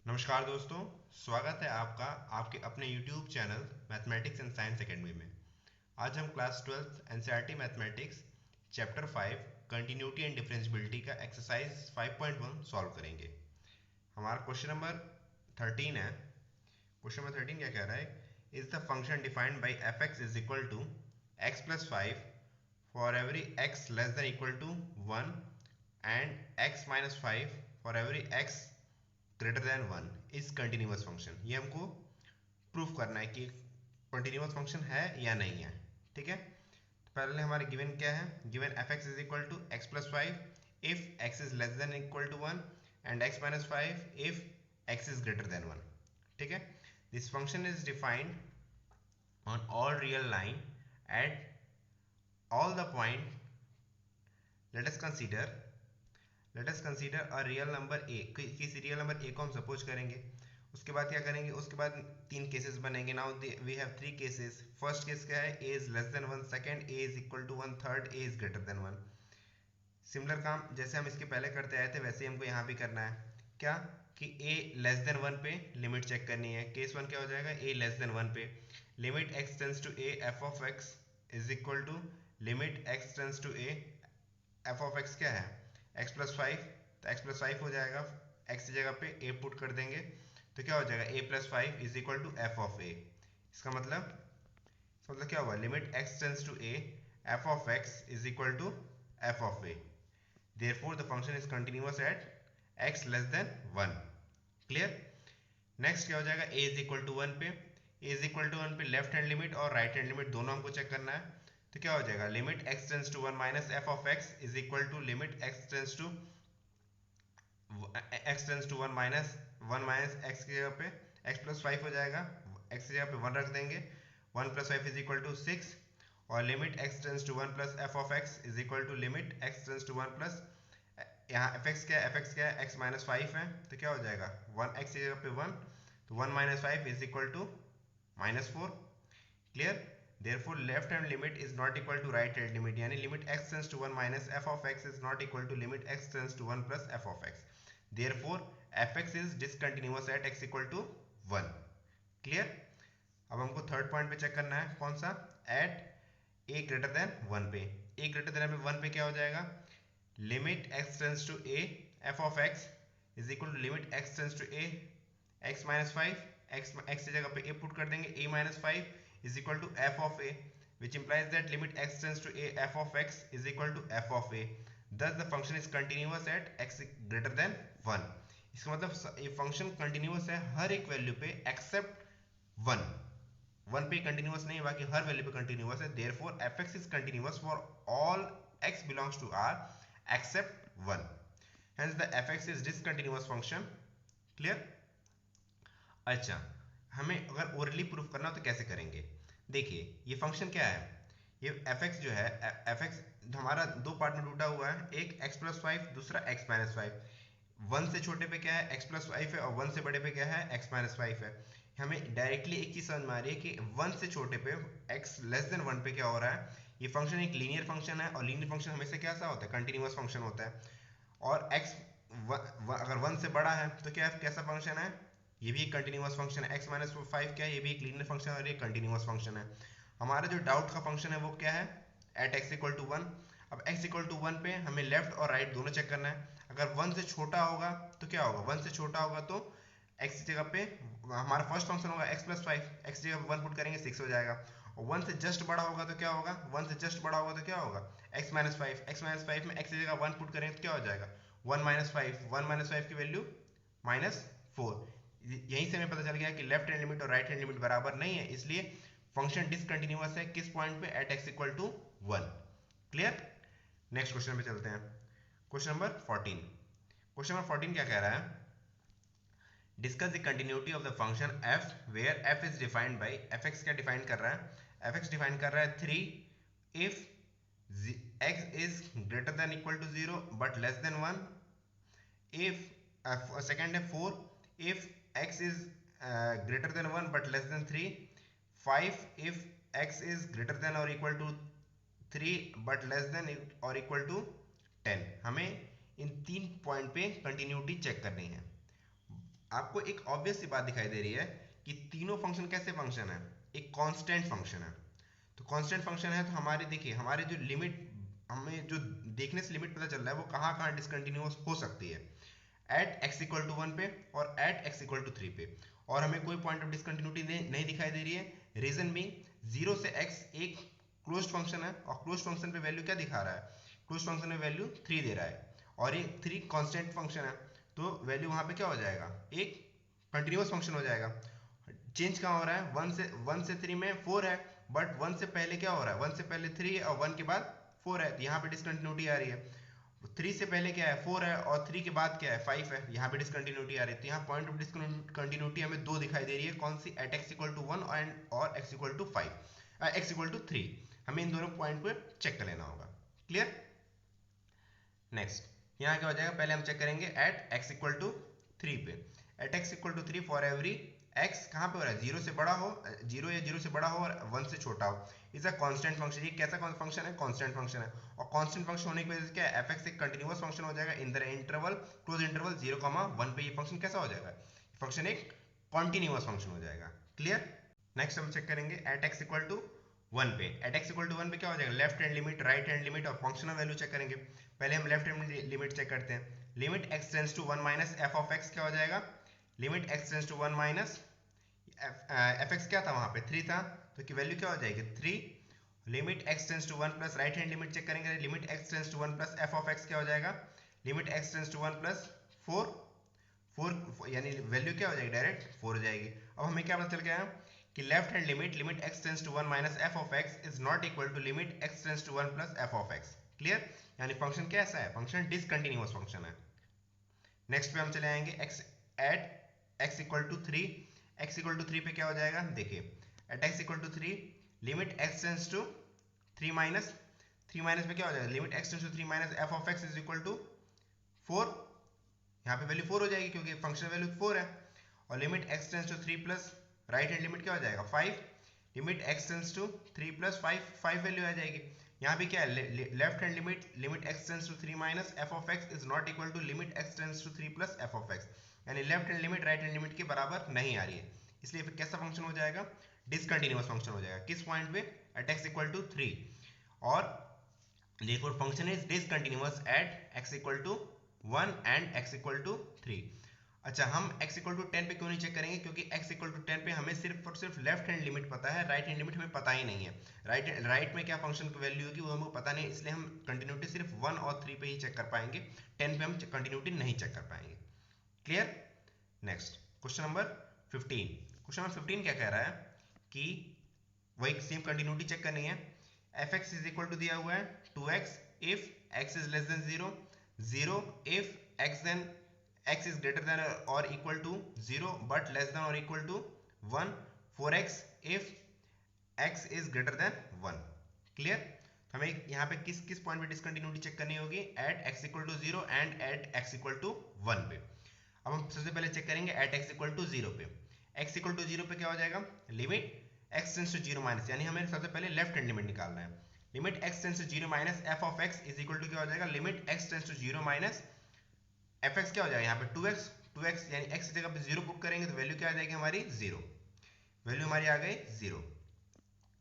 नमस्कार दोस्तों, स्वागत है आपका आपके अपने YouTube channel mathematics and science academy में। आज हम class 12th NCERT mathematics chapter 5 continuity and differentiability का एक्सरसाइज 5.1 सॉल्व करेंगे। हमारा क्वेश्चन नंबर 13 है। क्वेश्चन नंबर 13 क्या कह रहा है? Is the function defined by f x is equal to x plus 5 for every x less than equal to 1 and x minus 5 for every x greater than 1 is continuous function. ये हमको proof करना है कि continuous function है या नहीं है। ठीक है, तो पहले हमारे गिवन क्या है? Given f x is equal to x plus 5 if x is less than equal to 1 and x minus 5 if x is greater than 1। ठीक है, this function is defined on all real line at all the point. Let us consider a real number a। किसी real number a को हम suppose करेंगे। उसके बाद क्या करेंगे? उसके बाद तीन केसेस बनेंगे। Now we have three cases. First case क्या है? a is less than 1, second a is equal to 1, third a is greater than 1। Similar काम जैसे हम इसके पहले करते आए थे वैसे ही हमको यहाँ भी करना है। क्या कि a लेस देन 1 पे लिमिट चेक करनी है। केस 1 क्या हो जाएगा? a लेस देन 1 पे limit x tends to a f of x is equal to limit x tends to a f of x क्या है? x प्लस 5, तो x प्लस 5 हो जाएगा। x की जगह पे a पुट कर देंगे तो क्या हो जाएगा? a plus 5 is equal to f of a। इसका मतलब क्या हुआ? Limit x tends to a f of x is equal to f of a। Therefore, the function is continuous at x less than 1। Clear? Next क्या हो जाएगा? a is equal to 1 पे left hand limit और right hand limit दोनों हमको check करना है। तो क्या हो जाएगा? Limit x tends to 1 minus f of x is equal to limit x tends to 1 minus x की जगह पे x प्लस 5 हो जाएगा। x की जगह पे 1 रख देंगे। 1 प्लस 5 इज इक्वल टू 6 और limit x tends to 1 plus f of x is equal to limit x tends to 1 plus यहाँ fx क्या है? x माइनस 5 है तो क्या हो जाएगा? 1 x की जगह पे 1, तो 1 minus 5 is equal to minus 4। Clear? Therefore, left hand limit is not equal to right hand limit, यानी limit x tends to 1 minus f of x is not equal to limit x tends to 1 plus f of x. Therefore, fx is discontinuous at x equal to 1. Clear? अब हमको third point पे check करना है। कौन सा? Eight a greater than 1 पे। a greater than 1 पे क्या हो जाएगा? Limit x tends to a f of x is equal to limit x tends to a x minus 5, x की जगह पे a पुट कर देंगे। a minus 5 is equal to f of a, which implies that limit x tends to a f of x is equal to f of a. Thus the function is continuous at x greater than 1। इसका मतलब ये function continuous है हर एक value पे accept 1। 1 पे continuous नहीं है, बाकी हर वैल्यू पे कंटिन्यूअस है। Therefore fx is continuous for all x belongs to R except 1। Hence the fx is discontinuous function। Clear? अच्छा, हमें अगर ओरली प्रूफ करना हो तो कैसे करेंगे? देखिए ये फंक्शन क्या है? ये fx जो है fx हमारा दो पार्ट में टूटा हुआ है, एक x प्लस 5, दूसरा x माइनस 5। 1 से छोटे पे क्या है? x प्लस 5 है और 1 से बड़े पे क्या है? x माइनस 5 है। हमें डायरेक्टली एक चीज समझ में आ रही है कि 1 से छोटे पे x लेस देन 1 पे क्या हो रहा है? ये फंक्शन एक लीनियर फंक्शन है और लीनियर फंक्शन हमेशा कैसा होता है? कंटिन्यूअस फंक्शन होता है। और x अगर 1 से बड़ा है तो क्या कैसा फंक्शन है? ये भी एक कंटिन्यूअस फंक्शन है। x माइनस 5 क्या है? ये भी एक लीनियर फंक्शन है और ये कंटिन्यूअस फंक्शन है। हमारा जो डाउट का फंक्शन है वो क्या है? At x equal to 1। अब x इक्वल टू 1 पे हमें लेफ्ट और राइट दोनों चेक करना है। अगर 1 से छोटा होगा तो क्या होगा? 1 से छोटा होगा तो x की जगह पे हमारा फर्स्ट फंक्शन होगा x प्लस 5, x की जगह 1 पुट करेंगे 6 हो जाएगा। और 1 से जस्ट बड़ा होगा तो क्या होगा? 1 से जस्ट बड़ा होगा तो क्या होगा? x माइनस 5, x माइनस 5 में x की जगह 1 पुट करेंगे तो क्या हो जाएगा? 1 माइनस 5, 1 माइनस 5 की वैल्यू माइनस 4। यहीं से हमें पता चल गया कि लेफ्ट हैंड लिमिट और राइट हैंड लिमिट बराबर नहीं है, इसलिए फंक्शन डिसकंटिन्यूअस है। किस पॉइंट पे? At x equal to 1। Clear? Next question पे चलते हैं। Question number 14। क्वेश्चन नंबर 14 क्या कह रहा है? Discuss the continuity of the function f where f is defined by fx। क्या डिफाइन कर रहा है? fx डिफाइन कर रहा है 3 if x is greater than equal to 0 but less than 1, if second है 4 if x is greater than 1 but less than 3, 5 if x is greater than or equal to 3 but less than or equal to 10। हमें इन तीन point पे continuity check करनी है। आपको एक obvious सी बात दिखाई दे रही है कि तीनों फंक्शन कैसे फंक्शन है, एक कांस्टेंट फंक्शन है। तो कांस्टेंट फंक्शन है तो हमारे देखिए हमारे जो लिमिट, हमें जो देखने से लिमिट पता चल रहा है वो कहाँ कहाँ डिसकंटिन्यूअस हो सकती है, एट x इक्वल टू 1 पे और एट x इक्वल टू 3 पे, और हमें कोई पॉइंट ऑफ डिसकंटिन्यूटी नहीं दिखाई दे रही है। रीजन भी 0 से x एक क्लोज्ड फंक्शन है और क्लोज्ड फंक्शन पे वैल्यू क्या दिखा रहा है, क्लोज्ड फंक्शन में वैल्यू 3 दे रहा है और ये 3 कांस्टेंट फंक्शन है तो वैल्यू वहाँ पे क्या हो जाएगा, एक कंटिन्यूअस फंक्शन हो जाएगा। चेंज कहाँ हो रहा है, 1 से 3 में 4 है, बट 1 से पहले क्या हो रहा है, 1 से पहले 3 है और 1 के बाद 4 है, तो यहाँ पे डिसकंटिन्यूटी आ रही है। 3 से पहले क्या है 4 है और 3 के बाद क्या है 5 है, यहाँ पे डिसकंटिन्यूटी आ रही है। तो यहाँ पॉइंट ऑफ डिसकंटिन्यूटी हमें दो दिखाई दे रही है, कौन सी, एट x इक्वल टू 1 और x equal to 5, x equal to 3। हमें इन दोनों पॉइंट को चेक कर लेना होगा। क्लियर। नेक्स्ट यहाँ क्या हो जाएगा, पहले हम चेक करेंगे एट x इक्वल टू 3 पे। At x equal to 3 for every x कहाँ पे हो रहा है, 0 से बड़ा हो, 0 या 0 से बड़ा हो और 1 से छोटा हो। Is a constant function. ये कैसा फंक्शन है, कांस्टेंट फंक्शन है, और कांस्टेंट फंक्शन होने की वजह से क्या है, fx एक कंटीन्यूअस फंक्शन हो जाएगा in the interval, close interval 0,1 पे। ये फंक्शन कैसा हो जाएगा, फंक्शन एक कॉन्टिन्यूअस फंक्शन हो जाएगा। क्लियर। नेक्स्ट हम चेक करेंगे एट x इक्वल टू 1 पे। एट x इक्वल टू 1 पे क्या हो जाएगा, left hand limit, right hand limit और फंक्शनल वैल्यू चेक करेंगे। पहले हम लेफ्ट हैंड लिमिट चेक करते हैं। Limit x tends to 1 minus f of x क्या हो जाएगा, limit x tends to 1 minus fx क्या था वहां पे 3 था, तो की वैल्यू क्या हो जाएगी 3। Limit x tends to 1 plus right hand limit check करेंगे। Limit x tends to 1 plus f of x क्या हो जाएगा, limit x tends to 1 plus 4 यानी वैल्यू क्या हो जाएगी, डायरेक्ट 4 हो जाएगी। अब हमें क्या पता चल गया कि left hand limit x tends to 1 minus f of x is not equal to limit x tends to 1 plus f of x। Clear. यानी फंक्शन कैसा है, फंक्शन डिसकंटिन्यूअस फंक्शन है। नेक्स्ट पे हम चले आएंगे at x equal to 3। x equal to 3 पे क्या हो जाएगा, देखिए at x equal to 3 limit x tends to 3 minus पे क्या हो जाएगा, limit x tends to 3 minus f of x is equal to 4। यहाँ पे वैल्यू 4 हो जाएगी क्योंकि फंक्शन वैल्यू 4 है। और limit x tends to 3 plus right hand limit क्या हो जाएगा 5, limit x tends to 3 plus 5 value आ जाएगी। यहाँ भी क्या है, left hand limit x tends to 3 minus f of x is not equal to limit x tends to 3 plus f of x, यानी left hand limit right hand limit के बराबर नहीं आ रही है, इसलिए फिर कैसा फंक्शन हो जाएगा, डिसकंटिन्यूअस फंक्शन हो जाएगा। किस पॉइंट पे, एट x इक्वल टू 3, और therefore function is discontinuous at x equal to 1 and x equal to 3। अच्छा, हम x इक्वल टू 10 पे क्यों नहीं चेक करेंगे, क्योंकि x इक्वल टू 10 पे हमें सिर्फ और सिर्फ लेफ्ट हैंड लिमिट पता है, राइट हैंड लिमिट हमें पता ही नहीं है। राइट में क्या फंक्शन की वैल्यू होगी वो हमको पता नहीं, इसलिए हम कंटिन्यूटी सिर्फ 1 और 3 पे ही चेक कर पाएंगे, 10 पे हम कंटिन्यूटी नहीं चेक कर पाएंगे। Clear. Next question number 15। Question number 15 क्या कह रहा है कि वही सेम कंटिन्यूटी चेक करनी है। fx इज इक्वल टू दिया हुआ है 2x if x is less than 0, 0 if x is greater than or equal to 0 but less than or equal to 1, 4x if x is greater than 1। Clear. तो हमें यहाँ पे किस point पे discontinuity check करनी होगी, at x equal to 0 and at x equal to 1 पे। अब हम सबसे पहले चेक करेंगे एट x इक्वल टू 0 पे। x इक्वल टू 0 पे क्या हो जाएगा, limit x tends to 0 minus, यानी हमें सबसे पहले लेफ्ट हैंड लिमिट निकालना है। Limit x tends to 0 minus f of x is equal to क्या हो जाएगा, limit x tends to 0 minus fx क्या हो जाएगा, यहाँ पे 2x यानी x की जगह पे 0 पुट करेंगे तो वैल्यू क्या आ जाएगी हमारी 0, वैल्यू हमारी आ गई 0।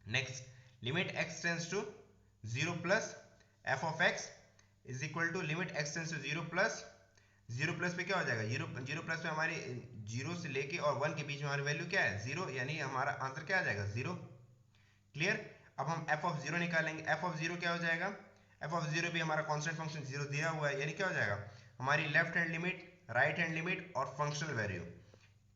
Next limit x tends to 0 plus f of x is equal to limit x tends to 0 plus पे क्या हो जाएगा, 0 प्लस पे हमारी 0 से लेके और 1 के बीच में हमारी वैल्यू क्या है 0, यानी हमारा आंसर क्या आ जाएगा 0। क्लियर। अब हम f ऑफ 0 निकालेंगे। f ऑफ 0 क्या हो जाएगा, f ऑफ 0 भी हमारा कांस्टेंट फंक्शन 0 दिया हुआ है, यानी क्या हो जाएगा, हमारी left hand limit, right hand limit और फंक्शनल वैल्यू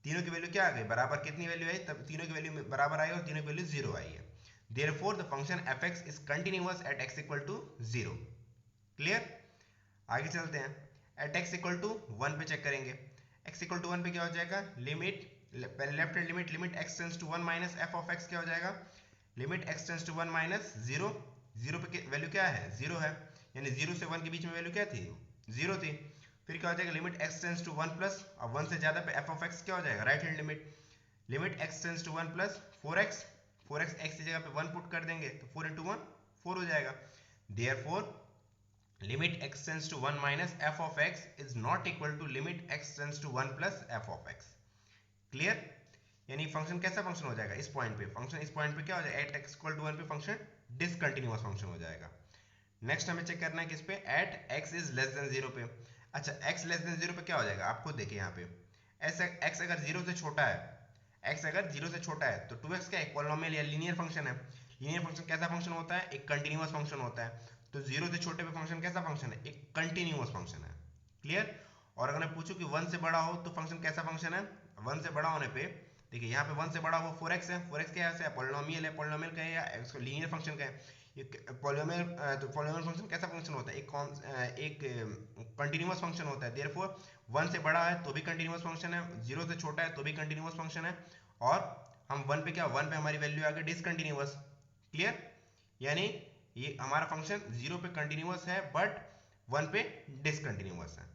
तीनों की वैल्यू क्या आ गई बराबर, कितनी वैल्यू आई, तब तीनों की वैल्यू बराबर आई और तीनों की वैल्यू 0 आई है। Therefore the function fx is continuous at x equal to 0। Clear. आगे चलते हैं, एट x इक्वल टू 1 पे चेक करेंगे। x इक्वल टू 1 पे क्या हो जाएगा, लिमिट पहले left hand limit x tends to 1 minus f of x क्या हो जाएगा, limit x tends to 1 minus 0 पे वैल्यू क्या है 0 है, यानी 0 से 1 के बीच में वैल्यू क्या थी 0 थी। फिर क्या हो जाएगा, limit x tends to 1 plus, अब 1 से ज्यादा पे f ऑफ x क्या हो जाएगा, right hand limit x tends to 1 plus 4x x की जगह पे 1 पुट कर देंगे तो 4 into 1 4 हो जाएगा। Therefore limit x tends to 1 minus f of x is not equal to limit x tends to 1 plus f of x। Clear? यानी function कैसा फंक्शन हो जाएगा इस पॉइंट पे, फंक्शन इस पॉइंट पे क्या हो जाएगा, एट x इक्वल टू 1 पे फंक्शन डिसकंटिन्यूअस फंक्शन हो जाएगा। नेक्स्ट हमें चेक करना है किस पे, at x is less than 0 पे। अच्छा x लेस देन 0 पे क्या हो जाएगा, आप खुद देखिए यहाँ पे, x अगर 0 से छोटा है, x अगर 0 से छोटा है तो 2x क्या एक पॉलिनोमियल या लीनियर फंक्शन है। लीनियर फंक्शन कैसा फंक्शन होता है, एक कंटिन्यूअस फंक्शन होता है। तो 0 से छोटे पे फंक्शन कैसा फंक्शन है, एक कंटिन्यूअस फंक्शन है। क्लियर? और अगर मैं पूछूं कि 1 से बड़ा हो तो फंक्शन कैसा फंक्शन है, 1 से बड़ा होने पे देखिए यहाँ पे 1 से बड़ा वो 4x है, 4x क्या है, पॉलिनोमियल है, पॉलिनोमियल का है या लीनियर फंक्शन का है। पॉलिनोमियल, तो पॉलिनोमियल फंक्शन कैसा फंक्शन होता है, एक कंटिन्यूअस फंक्शन होता है। देयरफॉर 1 से बड़ा है तो भी कंटिन्यूअस फंक्शन है, 0 से छोटा है तो भी कंटिन्यूअस फंक्शन है, और हम 1 पे क्या, 1 पे हमारी वैल्यू आ गई डिसकंटिन्यूअस। क्लियर? यानी ये हमारा फंक्शन 0 पे कंटिन्यूअस है बट 1 पे डिसकंटिन्यूअस है।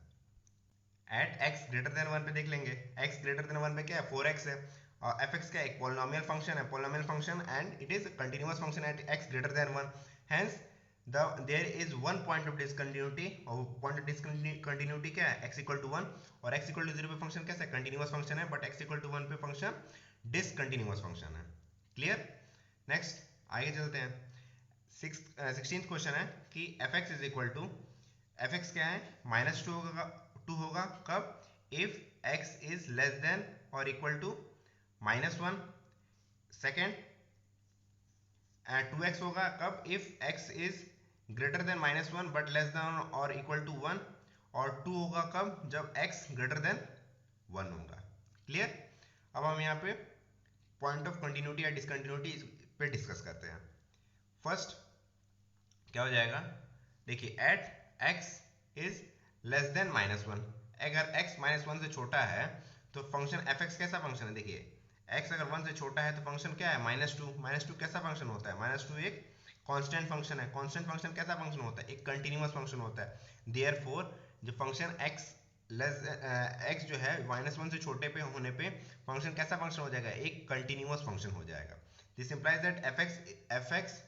एट x ग्रेटर देन 1 पे देख लेंगे, x ग्रेटर देन 1 पे क्या है, 4x है, और fx क्या है, एक पॉलिनोमियल फंक्शन है, polynomial function, and it is continuous function at x greater than 1। Hence there is one point of discontinuity, और पॉइंट ऑफ डिसकंटिन्यूटी क्या है, x इक्वल टू 1, और x इक्वल टू 0 पे फंक्शन कैसा है, कंटिन्यूअस फंक्शन है, but x equal to 1 पे function discontinuous function है। क्लियर? नेक्स्ट आगे चलते हैं। 16th क्वेश्चन है कि fx is equal to, fx क्या है, -2 होगा, 2 होगा कब, if x is less than और इक्वल टू -1। सेकेंड 2x होगा कब, if x is greater than -1 but less than और इक्वल टू 1, और 2 होगा कब, जब x ग्रेटर देन 1 होगा। क्लियर? अब हम यहाँ पे पॉइंट ऑफ कंटिन्यूटी या डिसकंटिन्यूटी पे डिस्कस करते हैं। फर्स्ट क्या हो जाएगा, देखिए at x is less than -1, अगर x -1 से छोटा है तो फंक्शन fx कैसा फंक्शन है, देखिए x अगर 1 से छोटा है तो फंक्शन क्या है, -2 कैसा फंक्शन होता है, -2 एक कांस्टेंट फंक्शन है, कांस्टेंट फंक्शन कैसा फंक्शन होता है, एक कंटिन्यूअस फंक्शन होता है। देयरफॉर जो फंक्शन x जो है -1 से छोटे पे होने पे फंक्शन कैसा फंक्शन हो जाएगा, एक कंटिन्यूअस फंक्शन हो जाएगा। This implies that fx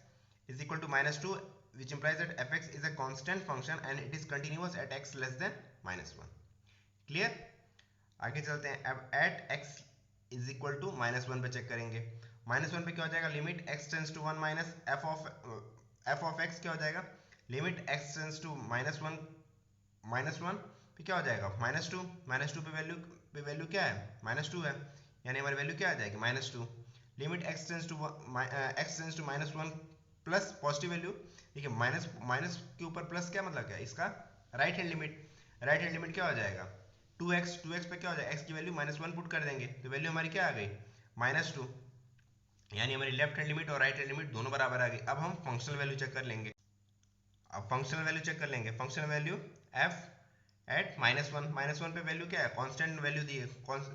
is equal to -2, which implies that fx is a constant function and it is continuous at x less than -1। Clear? आगे चलते हैं। अब at x is equal to -1 पे check करेंगे। -1 पे क्या हो जाएगा, limit x tends to 1 minus f of x क्या हो जाएगा, लिमिट x टेंड्स टू -1 पे क्या हो जाएगा, -2 पे वैल्यू क्या है, -2 है, यानी हमारी वैल्यू क्या आ जाएगी, -2। Limit x tends to -1 plus positive value, देखिए माइनस के ऊपर प्लस क्या मतलब क्या है, इसका राइट हैंड लिमिट क्या हो जाएगा, 2x पे क्या हो जाएगा, x की वैल्यू -1 पुट कर देंगे तो वैल्यू हमारी क्या आ गई, -2, यानी हमारी लेफ्ट हैंड लिमिट और राइट हैंड लिमिट दोनों बराबर आ गई। अब हम फंक्शनल वैल्यू चेक कर लेंगे। फंक्शनल वैल्यू f एट -1 पे वैल्यू क्या है, कांस्टेंट वैल्यू दी है,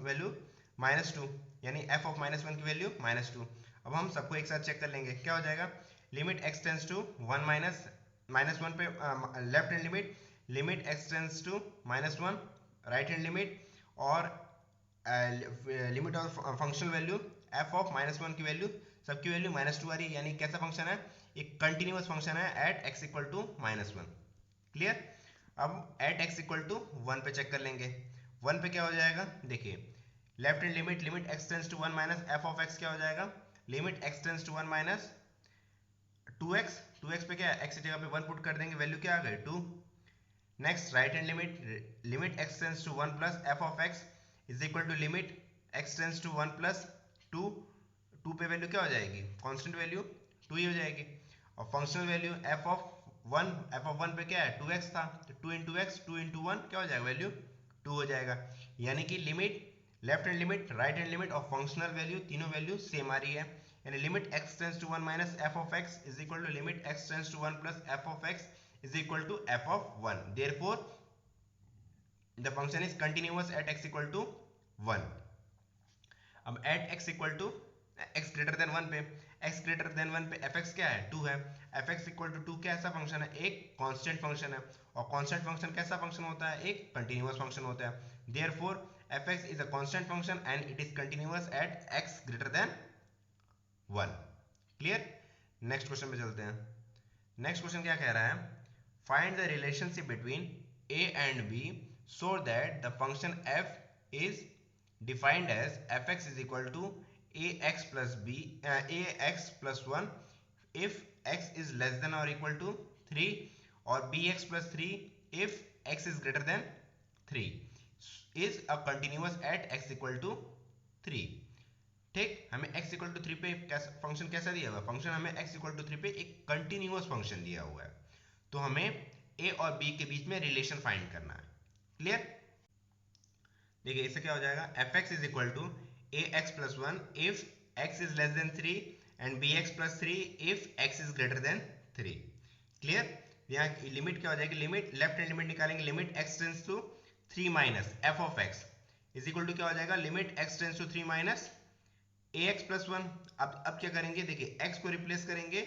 वैल्यू -2, यानी f ऑफ -1 की वैल्यू -2। अब हम सबको एक साथ चेक कर लेंगे, क्या हो जाएगा, लिमिट x टेंड्स टू 1 -1 पे left hand limit x tends to -1 right hand limit, और limit of functional value f of -1 की वैल्यू, सबकी वैल्यू -2 आ रही है, यानी कैसा फंक्शन है, एक कंटिन्यूअस फंक्शन है at x equal to -1। Clear? अब एट x इक्वल टू 1 पे चेक कर लेंगे। 1 पे क्या हो जाएगा, देखिए left hand limit x tends to 1 minus f of x क्या हो जाएगा, limit x tends to 1 minus 2x पे क्या है, x की जगह पे 1 पुट कर देंगे, वैल्यू क्या आ गई, 2। Next right hand limit x tends to 1 plus f of x is equal to limit x tends to 1 plus 2 पे वैल्यू क्या हो जाएगी, कांस्टेंट वैल्यू 2 ही हो जाएगी, और फंक्शनल वैल्यू f ऑफ 1 पे क्या है, 2x था, तो 2 इंटू एक्स 2 इंटू 1 क्या हो जाएगा, वैल्यू 2 हो जाएगा, यानी कि limit left hand limit right hand limit और फंक्शनल वैल्यू तीनों वैल्यू सेम आ रही है, यानी limit x tends to 1 minus f of x is equal to limit x tends to 1 plus f of x is equal to f of 1। Therefore the function is continuous at x equal to 1। अब at x equal to x greater than 1 पे, x greater than 1 पे fx क्या है, 2 है, fx equal to 2 कैसा function है, एक constant function है, और कांस्टेंट फंक्शन कैसा फंक्शन होता है, एक कंटिन्यूअस फंक्शन होता है। Therefore fx is a constant function and it is continuous at x greater than 1। Clear? Next question पे चलते हैं। नेक्स्ट क्वेश्चन क्या कह रहा है, find the relationship between a and b so that the function f is defined as fx is equal to ax plus b ax plus 1 if x is less than or equal to 3 or bx plus 3 if x is greater than 3 is a continuous at x equal to 3। ठीक, हमें x equal to 3 पे function कैसा दिया हुआ है? Function हमें x equal to 3 पे एक कंटिन्यूअस फंक्शन दिया हुआ है, तो हमें a और b के बीच में रिलेशन फाइंड करना है। क्लियर? देखिए इससे क्या हो जाएगा, fx is equal to ax plus 1 if x is less than 3 and bx plus 3 if x is greater than 3। Clear? यहाँ लिमिट क्या हो जाएगी, लिमिट लेफ्ट हैंड लिमिट निकालेंगे, limit x tends to 3 minus f of x is equal to क्या हो जाएगा, limit x tends to 3 minus ax plus 1। अब क्या करेंगे, देखिए x को रिप्लेस करेंगे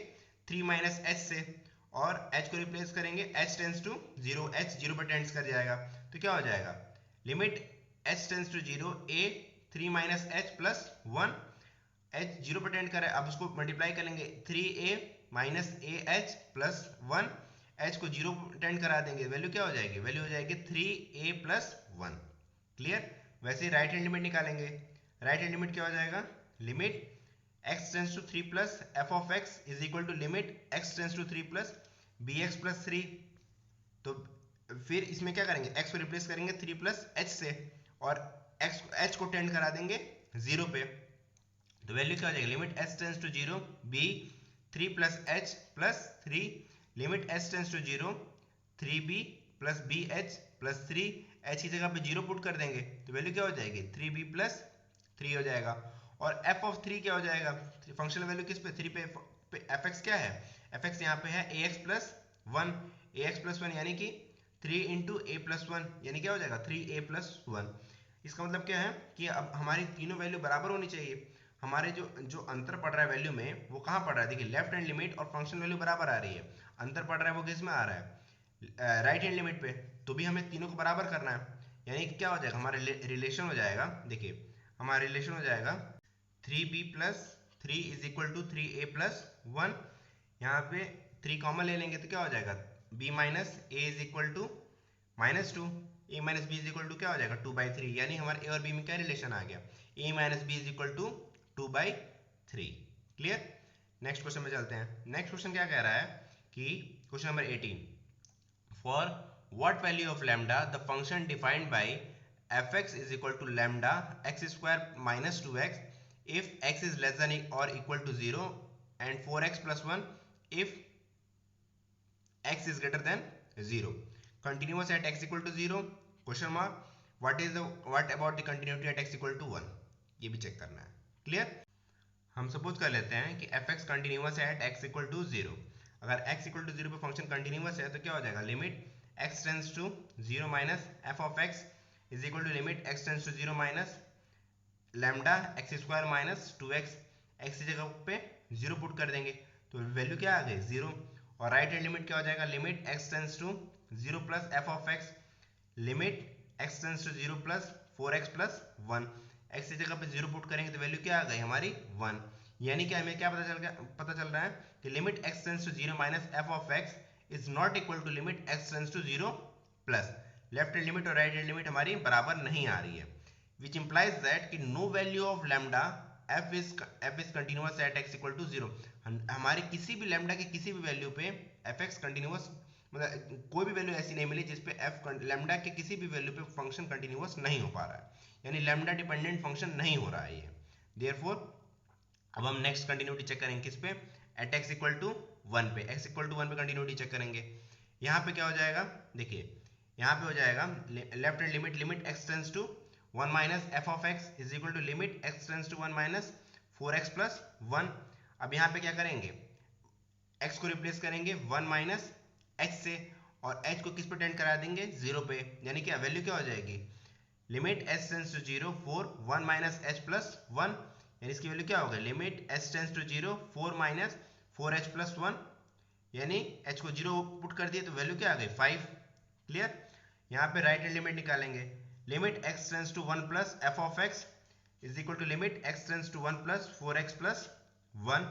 3 माइनस h से और h को रिप्लेस करेंगे h टेंड्स टू 0, h 0 पर टेंड्स कर जाएगा, तो क्या हो जाएगा, limit h tends to 0 a 3 minus h plus 1, h 0 पर टेंड कर रहा है, अब उसको मल्टीप्लाई करेंगे 3a minus ah plus 1, h को 0 टेंड करा देंगे, वैल्यू क्या हो जाएगी, वैल्यू हो जाएगी 3a प्लस 1। क्लियर? वैसे ही राइट हैंड लिमिट निकालेंगे, राइट हैंड लिमिट क्या हो जाएगा, limit x tends to 3 plus f of x is equal to limit x tends to 3 plus bx plus 3। तो फिर इसमें क्या करेंगे, x को रिप्लेस करेंगे 3 प्लस h से और h को टेंड करा देंगे 0 पे, तो वैल्यू क्या हो जाएगी, limit h tends to 0 b 3 plus h plus 3 limit h tends to 0 3b plus bh plus 3 h की जगह पे 0 पुट कर देंगे, तो वैल्यू क्या हो जाएगी, 3b प्लस 3 हो जाएगा। और f ऑफ 3 क्या हो जाएगा, फंक्शनल वैल्यू किस पे, 3 पे fx क्या है, fx यहाँ पे है ax प्लस 1, ax प्लस 1 यानी कि 3 इंटू a प्लस 1 यानी क्या हो जाएगा 3a प्लस 1। इसका मतलब क्या है कि अब हमारी तीनों वैल्यू बराबर होनी चाहिए। हमारे जो अंतर पड़ रहा है वैल्यू में वो कहाँ पड़ रहा है, देखिए लेफ्ट हैंड लिमिट और फंक्शन वैल्यू बराबर आ रही है, अंतर पड़ रहा है वो किस में आ रहा है, राइट हैंड लिमिट पे, तो भी हमें तीनों को बराबर करना है, यानी कि क्या हो जाएगा, हमारा रिलेशन हो जाएगा, देखिए हमारा रिलेशन हो जाएगा 3b plus 3 is equal to 3a plus 1, यहाँ पे 3 कॉमन ले लेंगे तो क्या हो जाएगा, b minus a is equal to minus 2, a minus b is equal to क्या हो जाएगा 2/3, यानी हमारे a और b में क्या रिलेशन आ गया, a minus b is equal to 2/3। Clear? Next question में चलते हैं। नेक्स्ट क्वेश्चन क्या कह रहा है कि question number 18, for what value of lambda the function defined by fx is equal to lambda x square minus 2x if x is less than or equal to 0 and 4x plus 1 if x is greater than 0, continuous at x equal to 0 question mark, what about the continuity at x equal to 1, ये भी check करना है। Clear? हम suppose कर लेते हैं कि fx continuous है एट x इक्वल टू 0। अगर x इक्वल टू 0 पे फंक्शन कंटिन्यूअस है तो क्या हो जाएगा, limit x tends to 0 minus f of x is equal to limit x tends to 0 minus lambda x square minus 2x, x की जगह पे 0 पुट कर देंगे तो वैल्यू क्या आ गई 0। और राइट हैंड लिमिट क्या हो जाएगा, limit x tends to 0 plus f of x limit x tends to 0 plus 4x plus 1, x की जगह पे 0 पुट करेंगे तो वैल्यू क्या आ गई हमारी 1, यानी कि हमें क्या पता चल रहा है कि limit x tends to 0 minus f of x is not equal to limit x tends to 0 plus left hand limit और राइट हैंड लिमिट हमारी बराबर नहीं आ रही है, which implies that कि no value of lambda f is continuous at x equal to 0, हमारे किसी भी लैम्डा के किसी भी वैल्यू पे fx कंटिन्यूअस, मतलब कोई भी वैल्यू ऐसी नहीं मिली जिसपे f लैम्डा के किसी भी वैल्यू पे फंक्शन कंटिन्यूअस नहीं हो पा रहा है, यानी लैम्डा डिपेंडेंट फंक्शन नहीं हो रहा है ये। देयरफॉर अब हम नेक्स्ट कंटिन्यूटी चेक करेंगे किस पे, एट x इक्वल टू 1 पे, x इक्वल टू 1 पे कंटिन्यूटी चेक करेंगे। यहाँ पे क्या हो जाएगा, देखिए यहाँ पे हो जाएगा left hand limit limit x tends to 1 minus f of x is equal to limit x tends to 1 minus 4x plus 1। अब यहाँ पे क्या करेंगे, x को रिप्लेस करेंगे 1 माइनस h से और h को किस पे टेंड करा देंगे 0 पे, यानी क्या वैल्यू क्या हो जाएगी, limit h tends to 0 4 1 minus h plus 1, यानी इसकी वैल्यू क्या होगा, limit h tends to 0 4 minus 4h plus 1, यानी h को 0 पुट कर दिए तो वैल्यू क्या आ गई 5। क्लियर? यहाँ पे राइट हैंड लिमिट निकालेंगे, limit x tends to 1 plus f of x is equal to limit x tends to 1 plus 4x plus 1,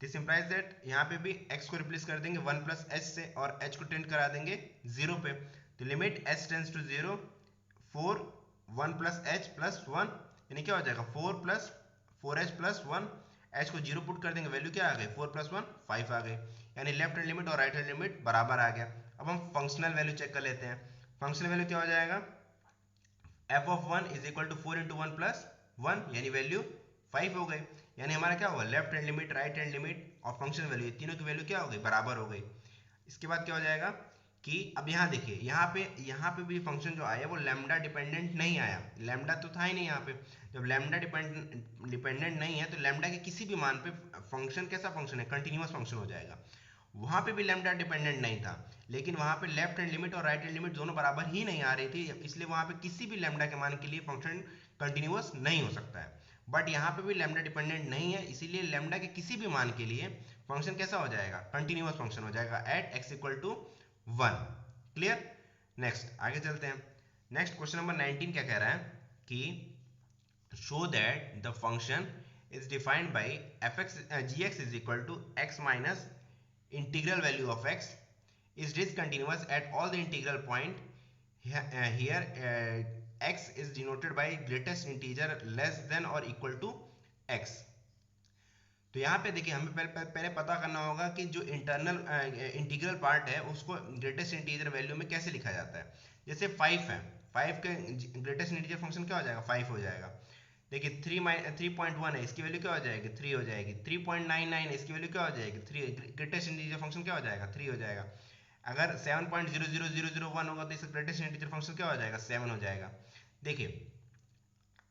this implies that यहाँ पे भी x को रिप्लेस कर देंगे 1 प्लस एच से और h को टेंड करा देंगे 0 पे। तो limit h tends to 0 4 1 plus h plus 1 यानी क्या हो जाएगा 4 प्लस 4h प्लस 1, h को 0 पुट कर देंगे, वैल्यू क्या आ गई 4 प्लस 1 5 आ गई, यानी लेफ्ट हैंड लिमिट और राइट हैंड लिमिट बराबर आ गया। अब हम फंक्शनल वैल्यू चेक कर लेते हैं। फंक्शनल वैल्यू क्या हो जाएगा, f of 1 is equal to 4 into 1 plus 1 यानी वैल्यू 5 हो गई। यानी हमारा क्या होगा, left hand limit right hand limit और फंक्शन वैल्यू तीनों की वैल्यू क्या हो गई, बराबर हो गई। इसके बाद क्या हो जाएगा कि अब यहाँ देखिए यहाँ पे भी फंक्शन जो आया वो लैम्डा डिपेंडेंट नहीं आया, लैम्डा तो था ही नहीं यहाँ पे। जब लैम्डा डिपेंडेंट नहीं है तो लैम्डा के किसी भी मान पे फंक्शन कैसा फंक्शन है, कंटिन्यूअस फंक्शन हो जाएगा। वहाँ पे भी लैम्डा डिपेंडेंट नहीं था, लेकिन वहाँ पे लेफ्ट हैंड लिमिट और राइट हैंड लिमिट दोनों बराबर ही नहीं आ रही थी, इसलिए वहाँ पे किसी भी लैम्डा के मान के लिए फंक्शन कंटिन्यूअस नहीं हो सकता है। बट यहाँ पे भी लैम्डा डिपेंडेंट नहीं है, इसीलिए लैम्डा के किसी भी मान के लिए फंक्शन कैसा हो जाएगा, कंटिन्यूअस फंक्शन हो जाएगा at x equal to 1। Clear. Next आगे चलते हैं। नेक्स्ट क्वेश्चन नंबर 19 क्या कह रहा है कि show that the function is defined by fx gx is equal to x minus integral value of x is discontinuous at all the integral point. Here x is denoted by greatest integer less than or equal to x. तो यहाँ पे देखिए हमें पहले पता करना होगा कि जो इंटीग्रल पार्ट है उसको ग्रेटेस्ट इंटीजर वैल्यू में कैसे लिखा जाता है। जैसे 5 है, 5 के ग्रेटेस्ट इंटीजर फंक्शन क्या हो जाएगा, 5 हो जाएगा। देखिए 3.1 है, इसकी वैल्यू क्या हो जाएगी, 3 हो जाएगी। 3.99 है, इसकी वैल्यू क्या हो जाएगी, 3। ग्रेटेस्ट इंटीजर फंक्शन क्या हो जाएगा, 3 हो जाएगा। अगर 7.00001 होगा तो इसका ग्रेटेस्ट इंटीजर फंक्शन क्या हो जाएगा, 7 हो जाएगा। देखिए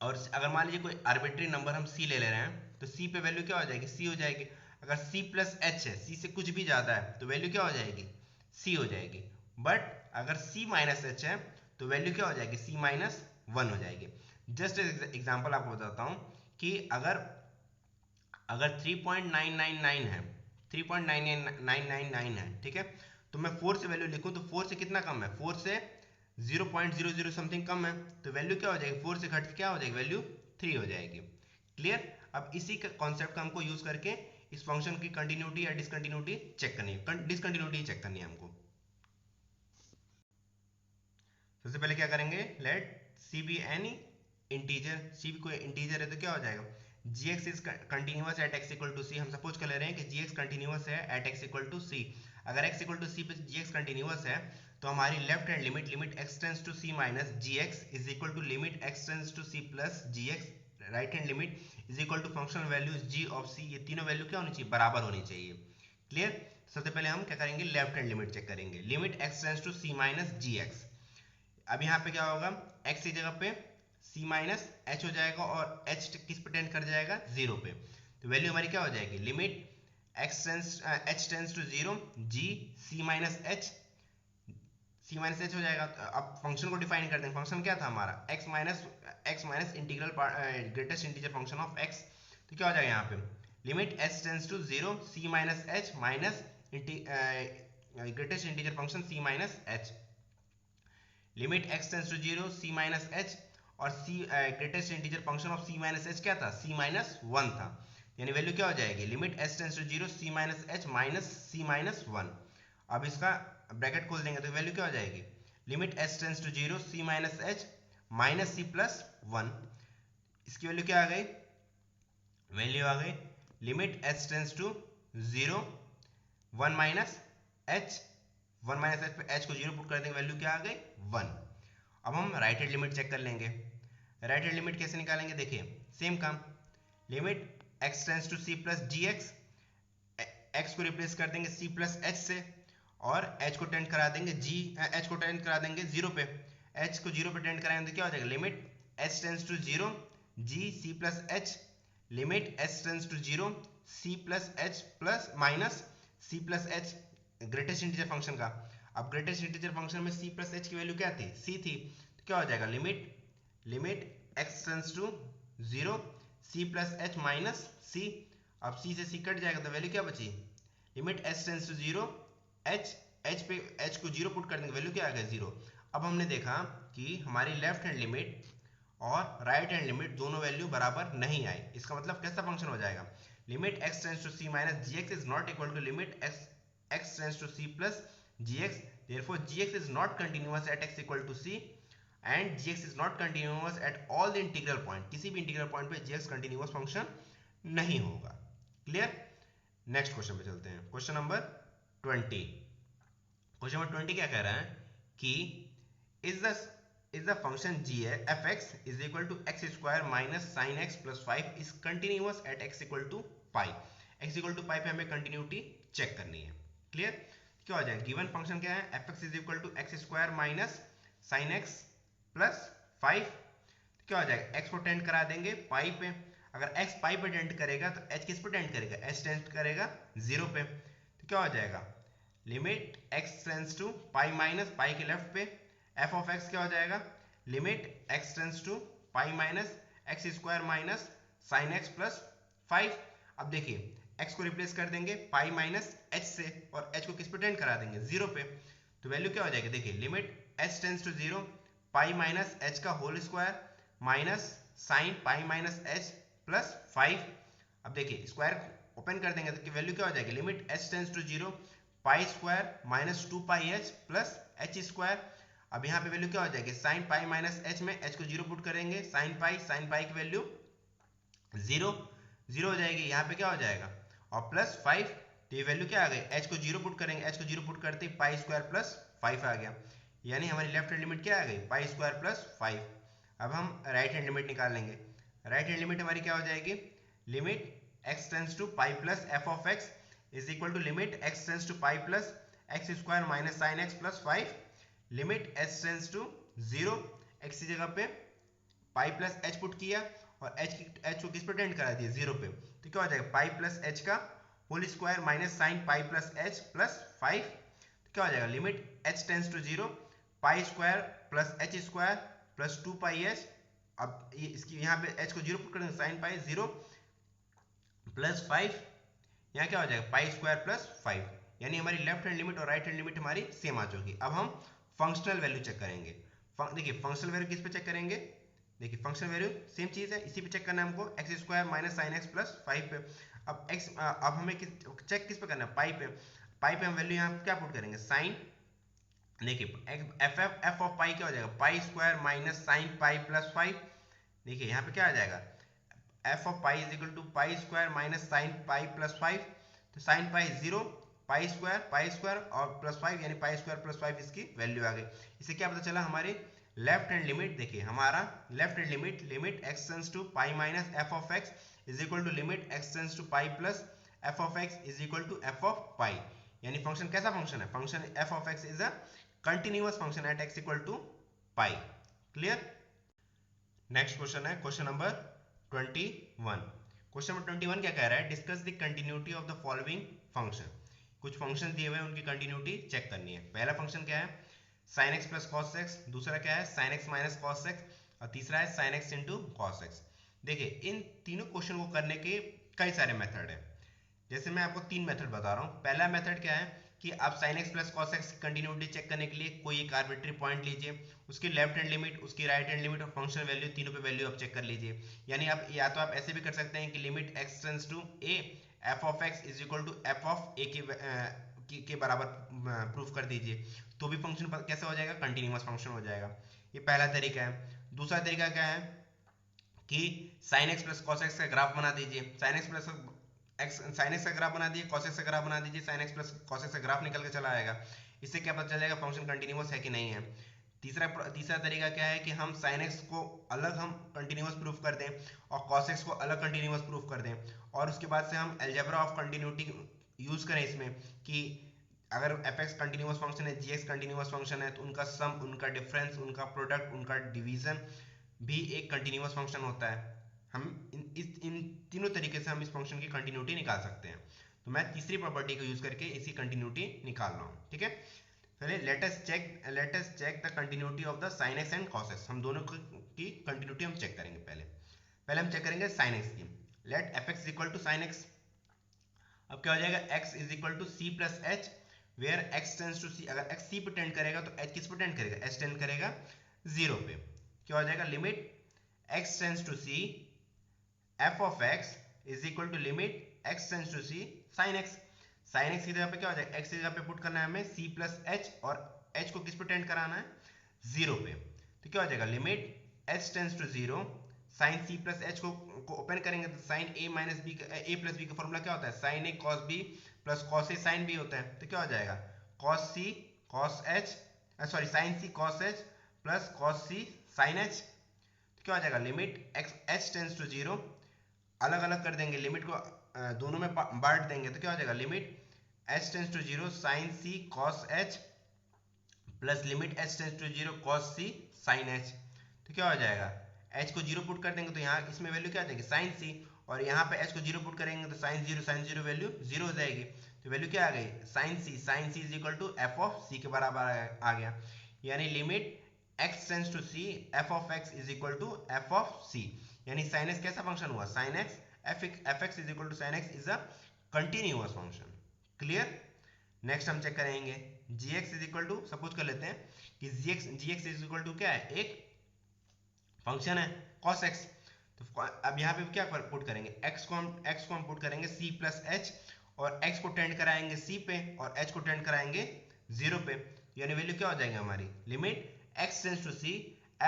और अगर मान लीजिए कोई आर्बिट्री नंबर हम c ले रहे हैं तो c पे वैल्यू क्या हो जाएगी, c हो जाएगी। अगर c प्लस h है, c से कुछ भी ज़्यादा है तो वैल्यू क्या हो जाएगी, c हो जाएगी। बट अगर c माइनस h है तो वैल्यू क्या हो जाएगी, c माइनस 1 हो जाएगी। जस्ट एग्जांपल आपको बताता हूँ कि अगर 3.999 है, 3.999 है, ठीक है, तो मैं 4 से वैल्यू लिखूँ तो 4 से कितना कम है, 4 से 0.00 समथिंग कम है, तो वैल्यू क्या हो जाएगी, 4 से घट के क्या हो जाएगी, वैल्यू 3 हो जाएगी। क्लियर। अब इसी कॉन्सेप्ट का हमको यूज करके इस फंक्शन की कंटिन्यूटी या डिसकंटिन्यूटी चेक करनी है, डिसकंटिन्यूटी चेक करनी है हमको। सबसे पहले क्या करेंगे, let c be any integer, c भी कोई इंटीजर है तो क्या हो जाएगा, gx is continuous at x equal to c। हम सपोज कर ले रहे हैं कि gx कंटिन्यूअस है at x equal to c। अगर x इक्वल टू c पे gx कंटिन्यूअस है तो हमारी left hand limit limit x tends to c minus gx is equal to limit x tends to c plus gx, right hand limit is equal to functional values g of c। ये तीनों value क्या होनी चाहिए, बराबर होनी चाहिए। Clear. सबसे पहले हम क्या करेंगे, लेफ्ट हैंड लिमिट चेक करेंगे, limit x tends to c minus gx। अब यहाँ पे क्या होगा, x की जगह पे c माइनस h हो जाएगा और h किस पे टेंड कर जाएगा, 0 पे। तो वैल्यू हमारी क्या हो जाएगी, limit h tends to 0 g c minus h, c minus h हो जाएगा। अब फंक्शन को डिफाइन करते हैं, फंक्शन क्या था हमारा, x minus integral greatest integer function of x। तो क्या हो जाएगा यहाँ पे, limit h tends to 0 c minus h minus greatest integer function c minus h, limit x tends to 0 c minus h और c greatest integer function of c minus h क्या था, c minus 1 था। यानी value क्या हो जाएगी, limit h tends to 0 c minus h minus c minus 1। अब इसका ब्रैकेट खोल देंगे तो वैल्यू क्या हो जाएगी, limit h tends to 0 c minus h minus c plus 1। इसकी वैल्यू क्या आ गई, वैल्यू आ गई limit h tends to 0 1 minus h, 1 minus h पे h को 0 पुट कर देंगे, वैल्यू क्या आ गई 1। अब हम राइट हैंड लिमिट चेक कर लेंगे। राइट हैंड लिमिट कैसे निकालेंगे, देखिए सेम काम, limit x tends to c plus gx, x को रिप्लेस कर देंगे c प्लस h से और h को टेंड करा देंगे h को टेंड करा देंगे 0 पे, h को 0 पे टेंड कराएंगे तो क्या हो जाएगा, limit h tends to 0 g c plus h, limit h tends to 0 c plus h plus minus c plus h greatest integer function का। अब ग्रेटेस्ट इंटीजर फंक्शन में c प्लस h की वैल्यू क्या थी, c थी, तो क्या हो जाएगा, limit x tends to 0 c plus h minus c। अब c से c कट जाएगा तो वैल्यू क्या बची, limit h tends to 0 h पे h को 0 पुट कर देंगे, वैल्यू क्या आ गया 0। अब हमने देखा कि हमारी लेफ्ट हैंड लिमिट और राइट हैंड लिमिट दोनों वैल्यू बराबर नहीं आई, इसका मतलब कैसा फंक्शन हो जाएगा, limit x tends to c minus gx is not equal to limit x tends to c plus gx, therefore gx is not continuous at x equal to c and gx is not continuous at all the integral point, किसी भी integral point पे gx continuous function नहीं होगा। Clear? Next question पे चलते हैं, question number 20। Question number 20 क्या कह रहा है कि is the function g fx is equal to x square minus sin x plus 5 is continuous at x equal to pi। x equal to pi पे हमें कंटिन्यूटी चेक करनी है। Clear? क्या हो जाएगा, गिवन फंक्शन क्या है, fx is equal to x square minus sin x plus 5, क्या हो जाएगा, x को टेंड करा देंगे पाई पे, अगर x पाई पे टेंड करेगा तो h किस पे टेंड करेगा, h टेंड करेगा 0 पे, तो क्या हो जाएगा, limit x tends to pi minus pi के लेफ्ट पे f ऑफ x क्या हो जाएगा, limit x tends to pi minus x square minus sine x plus 5। अब देखिए x को रिप्लेस कर देंगे पाई माइनस h से और h को किस पे टेंड करा देंगे 0 पे, तो वैल्यू क्या हो जाएगी, देखिए limit h tends to 0 pi minus h का whole square minus sine pi minus h plus 5। अब देखिए स्क्वायर ओपन कर देंगे तो वैल्यू क्या हो जाएगी, limit h tends to 0 pi square minus 2 pi h plus h square. अब यहाँ पे वैल्यू क्या हो जाएगी, साइन पाई माइनस h में h को 0 पुट करेंगे, साइन पाई की वैल्यू 0 हो जाएगी, यहाँ पे क्या हो जाएगा, और प्लस 5, तो ये वैल्यू क्या आ गई, h को 0 पुट करेंगे, h को 0 पुट करते ही पाई स्क्वायर प्लस 5 आ गया, यानी हमारी लेफ्ट हैंड लिमिट क्या आ गई, पाई स्क्वायर प्लस 5। अब हम राइट हैंड लिमिट निकाल लेंगे, राइट हैंड लिमिट हमारी क्या हो जाएगी, limit x tends to pi plus f of x is equal to limit x tends to pi plus x square minus sine x plus 5, limit h tends to 0, x की जगह पे पाई plus h put किया और h को किस पे tend करा दिया 0 पे, तो क्या हो जाएगा, पाई प्लस h का whole square minus sine pi plus h plus 5, तो क्या हो जाएगा, limit h tends to 0 pi square plus h square plus 2 pi h। अब इसकी यहाँ पे h को 0 पुट करेंगे, साइन पाई 0 प्लस 5, यहाँ क्या हो जाएगा, पाई स्क्वायर प्लस 5, यानी हमारी लेफ्ट हैंड लिमिट और राइट हैंड लिमिट हमारी सेम आ चुकी। अब हम फंक्शनल वैल्यू चेक करेंगे, देखिए फंक्शनल वैल्यू किस पे चेक करेंगे, देखिए फंक्शनल वैल्यू सेम चीज है, इसी पे चेक करना है हमको, x square minus sine x plus 5 पे। अब हमें चेक किस पे करना है, पाई पे हम वैल्यू यहाँ क्या पुट करेंगे, साइन, देखिए एफ ऑफ पाई क्या हो जाएगा, pi square minus sine pi plus 5, देखिए यहाँ पे क्या आ जाएगा, f of pi is equal to pi square minus sine pi plus 5, तो साइन पाई 0 पाई स्क्वायर और प्लस 5, यानी पाई स्क्वायर प्लस 5 इसकी वैल्यू आ गई। इससे क्या पता चला, हमारी लेफ्ट हैंड लिमिट, देखिए हमारा left hand limit x tends to pi minus f of x is equal to limit x tends to pi plus f of x is equal to f of pi, यानी function कैसा function है, function f of x is a continuous function at x equal to pi. Clear? Next question है question number 21। Question number 21 क्या कह रहा है, discuss the continuity of the following function. कुछ function दिए हुए हैं, उनकी कंटिन्यूटी चेक करनी है। पहला फंक्शन क्या है, sin x plus cos x, दूसरा क्या है sin x minus cos x, और तीसरा है sin x into cos x। देखिए इन तीनों क्वेश्चन को करने के कई सारे मेथड हैं, जैसे मैं आपको 3 मेथड बता रहा हूँ। पहला मेथड क्या है कि आप sin x plus cos x की कंटिन्यूटी चेक करने के लिए कोई एक आर्बिट्री पॉइंट लीजिए, उसकी लेफ्ट हैंड लिमिट, उसकी राइट हैंड लिमिट और फंक्शन वैल्यू, तीनों पे वैल्यू आप चेक कर लीजिए। यानी आप या तो आप ऐसे भी कर सकते हैं कि limit x tends to a f of x is equal to f of a के बराबर प्रूफ कर दीजिए, तो भी फंक्शन कैसे हो जाएगा, कंटिन्यूअस फंक्शन हो जाएगा। ये पहला तरीका है। दूसरा तरीका क्या है कि sin x plus cos x का ग्राफ बना दीजिए, sin x का ग्राफ बना दिए, cos x का ग्राफ बना दीजिए, sin x plus cos x का ग्राफ निकल के चला आएगा। इससे क्या पता चलेगा फंक्शन कंटिन्यूअस है कि नहीं है। तीसरा तरीका क्या है कि हम sin x को अलग हम कंटिन्यूअस प्रूफ कर दें और cos x को अलग कंटिन्यूअस प्रूफ कर दें, और उसके बाद से हम अलजेब्रा ऑफ कंटिन्यूटी यूज करें इसमें कि अगर fx कंटिन्यूअस फंक्शन है, gx कंटिन्यूअस फंक्शन है, तो उनका सम, उनका डिफरेंस, उनका प्रोडक्ट, उनका डिवीजन भी एक कंटिन्यूअस फंक्शन होता है। हम इन तीनों तरीके से हम इस फंक्शन की कंटिन्यूटी निकाल सकते हैं। तो मैं तीसरी प्रॉपर्टी को यूज करके इसी कंटिन्यूटी निकाल रहा हूँ। ठीक है, पहले let us check the continuity of the sin x and cos x। हम दोनों की कंटिन्यूटी हम चेक करेंगे। पहले हम चेक करेंगे sin x की। Let fx equal to sin x। अब क्या हो जाएगा, x is equal to c plus h, where x tends to c। अगर x c पे टेंड करेगा तो h किस पे टेंड करेगा, h टेंड करेगा 0 पे। क्या हो जाएगा, limit x tends to c f of x is equal to limit x tends to c sin x। sin x की जगह पे क्या हो जाएगा, x की जगह पे पुट करना है हमें c प्लस h, और h को किस पे टेंड कराना है, 0 पे। तो क्या हो जाएगा, limit h tends to 0 sin c plus h को ओपन करेंगे तो sin a minus b, a plus b का फॉर्मूला क्या होता है, sin a cos b plus cos a sin b होता है। तो क्या हो जाएगा, cos c cos h, sorry sin c cos h plus cos c sin h। तो क्या हो जाएगा, लिमिट h टेंड्स टू 0, अलग अलग कर देंगे, लिमिट को दोनों में बांट देंगे। तो क्या हो जाएगा, limit h tends to 0 sin c cos h plus limit h tends to 0 cos c sin h। तो क्या हो जाएगा, h को 0 पुट कर देंगे तो यहाँ इसमें वैल्यू क्या आ जाएगी, sin c, और यहाँ पे h को 0 पुट करेंगे तो sin 0 वैल्यू 0 हो जाएगी। तो वैल्यू क्या आ गई, sin c is equal to f of c के बराबर आ गया। यानी limit x tends to c f of x is equal to f of c। यानी sin x कैसा फंक्शन हुआ, sin x fx is equal to sin x is a continuous function. Clear. Next हम check करेंगे gx is equal to, suppose कर लेते हैं कि gx is equal to क्या है, एक फंक्शन है cos x। तो अब यहाँ पे क्या पुट करेंगे, x को हम पुट करेंगे c प्लस h, और x को टेंड कराएंगे c पे और h को टेंड कराएंगे 0 पे। यानी वैल्यू क्या हो जाएगी हमारी, limit x tends to c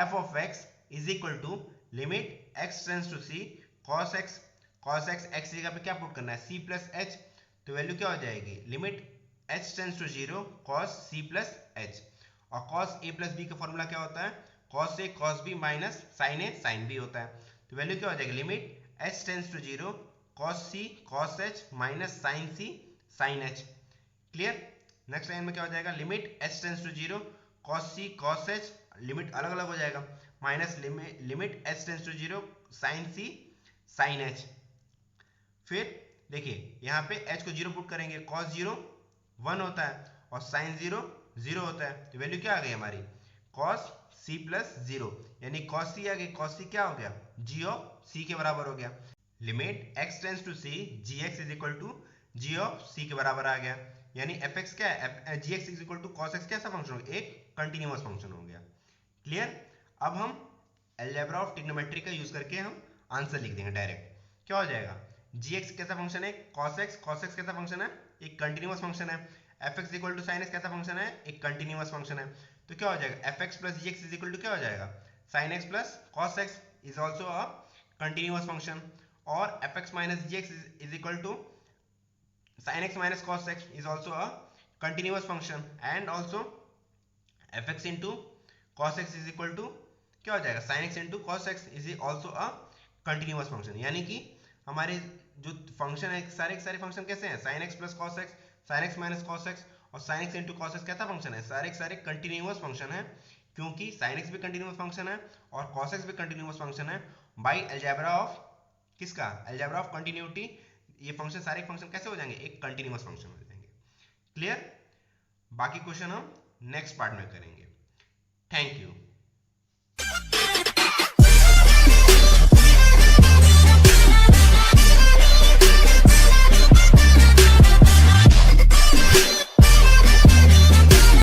f of x is equal to limit x tends to c cos x x की जगह पे क्या पुट करना है, c प्लस h। तो वैल्यू क्या हो जाएगी, limit h tends to 0 cos c plus h, और cos a प्लस b का फॉर्मूला क्या होता है, cos a cos b minus sin a sin b होता है। तो वैल्यू क्या हो जाएगी, limit h tends to 0 cos c cos h minus sin c sin h। Clear. Next line में क्या हो जाएगा, limit h tends to 0 cos c cos h, limit अलग अलग हो जाएगा, minus limit h tends to 0 sin c sin h। फिर देखिए यहाँ पे h को 0 पुट करेंगे, cos 0 1 होता है और sin 0 0 होता है। तो वैल्यू क्या आ गई हमारी, cos c प्लस 0, यानी cos c आ गई, cos c क्या हो गया, g ऑफ c के बराबर हो गया। Limit x tends to c gx is equal to g of c के बराबर आ गया। यानी fx क्या है, gx is equal to cos x कैसा फंक्शन हो गया, एक कंटिन्यूअस फंक्शन हो गया। क्लियर। अब हम अलजेब्रा ऑफ ट्रिग्नोमेट्री का यूज करके हम आंसर लिख देंगे डायरेक्ट। क्या हो जाएगा, gx कैसा फंक्शन है, cos x कैसा फंक्शन है, एक कंटिन्यूअस फंक्शन है। fx equal to sin x कैसा फंक्शन है, एक कंटिन्यूअस फंक्शन है। तो क्या हो जाएगा, fx plus gx is equal to क्या हो जाएगा, sin x plus cos x is also a continuous function, और fx minus gx is equal to sin x minus cos x is also a continuous function, and also fx into cos x is equal to क्या हो जाएगा, sin x into cos x is also a continuous function। यानी कि हमारे जो function है सारे function कैसे हैं, sin x plus cos x, sin x minus cos x और sin x into cos x कैसा फंक्शन है, सारे कंटिन्यूअस फंक्शन है, क्योंकि sin x भी कंटिन्यूअस फंक्शन है और cos x भी कंटिन्यूअस फंक्शन है। बाय अलजेब्रा ऑफ किसका, अलजेब्रा ऑफ कंटिन्यूटी, ये फंक्शन सारे फंक्शन कैसे हो जाएंगे, एक कंटिन्यूअस फंक्शन हो जाएंगे। क्लियर। बाकी क्वेश्चन हम नेक्स्ट पार्ट में करेंगे। Thank you.